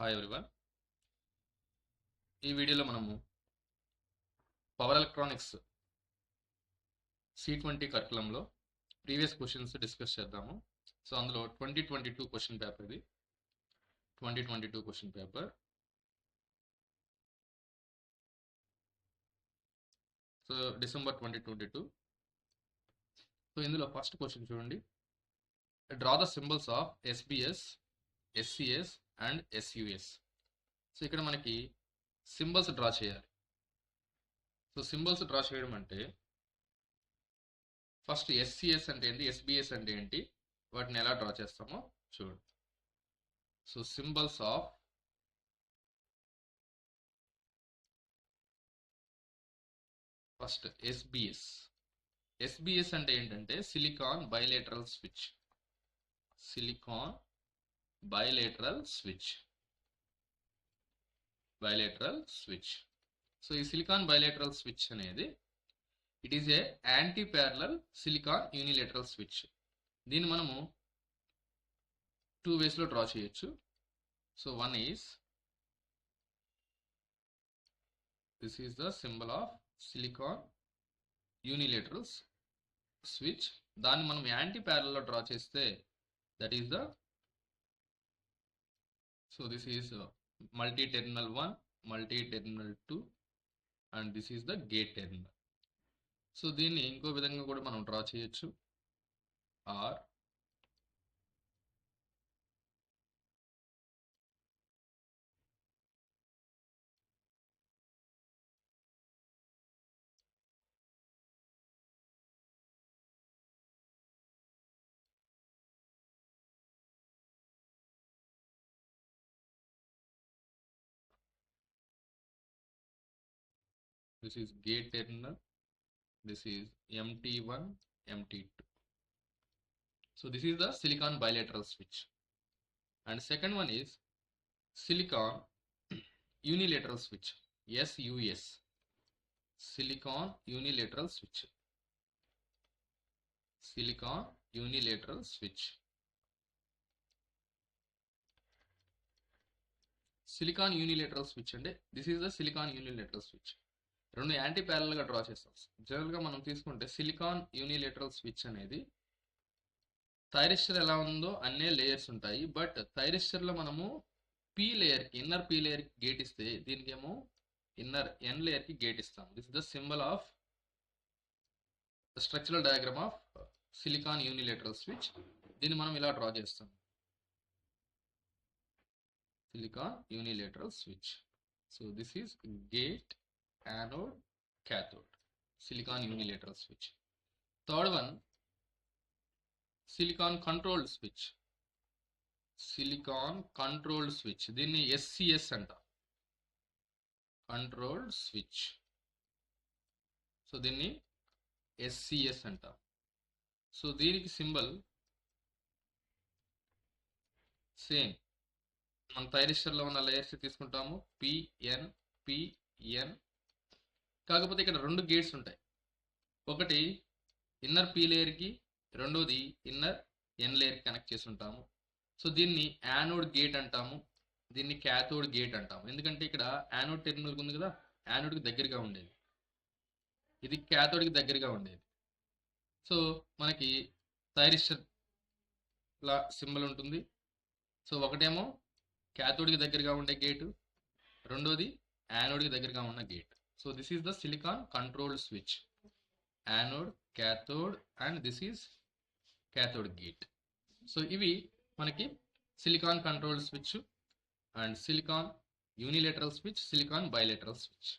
Hi everyone. ఈ వీడియోలో మనము పవర్ ఎలక్ట్రానిక్స్ C20 కరికులంలో ప్రీవియస్ క్వశ్చన్స్ డిస్కస్ చేద్దాము. సో అందులో 2022 క్వశ్చన్ పేపర్ ఇది. 2022 question paper. So December 2022. So ఇందులో ఫస్ట్ క్వశ్చన్ చూడండి. Draw the symbols of SBS, SCS and SUS. So ఇక్కడ మనకి సింబల్స్ డ్రా చేయాలి. సో సింబల్స్ డ్రా చేయడం అంటే ఫస్ట్ SCS అంటే ఏంటి, SBS అంటే ఏంటి, వాటిని ఎలా డ్రా చేస్తామో చూడండి. So symbols of first SBS అంటే ఏంటంటే silicon bilateral switch. Silicon bilateral switch. So ఈ సిలికాన్ బైలేటరల్ స్విచ్ అనేది it is a anti parallel silicon unilateral switch. దీన్ని మనము 2 వేస్లో డ్రా చేయొచ్చు. So one is this is the symbol of silicon unilateral switch. దాన్ని మనం anti ప్యారలల్లో draw చేస్తే that is the so this is multi terminal 1, multi terminal 2 and this is the gate terminal. So దీన్ని ఇంకో విధంగా కూడా మనం draw చేయొచ్చు. Or this is gate terminal, this is MT1, MT2. So this is the silicon bilateral switch. And second one is silicon unilateral switch, SUS. Silicon unilateral switch. Silicon unilateral switch. Silicon unilateral switch అంటే this is the silicon unilateral switch. రెండు anti ప్యారలల్గా draw చేస్తాం. జనరల్గా మనం తీసుకుంటే silicon unilateral switch అనేది thyristor ఎలా ఉందో అన్నే లేయర్స్ ఉంటాయి. బట్ థైరిస్టర్లో మనము ఇన్నర్ పీ లేయర్కి గేట్ ఇస్తే దీనికేమో ఇన్నర్ ఎన్ లేయర్కి గేట్ ఇస్తాం. This is the symbol of the structural diagram of silicon unilateral switch. దీన్ని మనం ఇలా డ్రా చేస్తాం. Silicon unilateral switch. So this is gate, anode, cathode. Silicon unilateral switch. Third one, silicon controlled switch. Silicon controlled switch. దీన్ని SCS అంట. Controlled switch. So దీన్ని SCS అంట. So దీనికి symbol same మన థైరిస్టర్లో ఉన్న లేయర్స్ తీసుకుంటాము, PN, PN. కాకపోతే ఇక్కడ 2 గేట్స్ ఉంటాయి. ఒకటి ఇన్నర్ పీ లేయర్కి, రెండోది ఇన్నర్ ఎన్ లేయర్కి కనెక్ట్ చేసి ఉంటాము. సో దీన్ని యానోడ్ గేట్ అంటాము, దీన్ని క్యాథోడ్ గేట్ అంటాము. ఎందుకంటే ఇక్కడ యానోడ్ టెర్మినల్ ఉంది కదా, యానోడ్కి దగ్గరగా ఉండేది, ఇది క్యాథోడ్కి దగ్గరగా ఉండేది. సో మనకి థైరిస్టర్ లా సింబల్ ఉంటుంది. సో ఒకటేమో క్యాథోడ్కి దగ్గరగా ఉండే గేటు, రెండోది యానోడ్కి దగ్గరగా ఉన్న gate. So this is the silicon controlled switch. Anode, cathode and this is cathode gate. So ఇవి మనకి silicon controlled switch and silicon unilateral switch, silicon bilateral switch.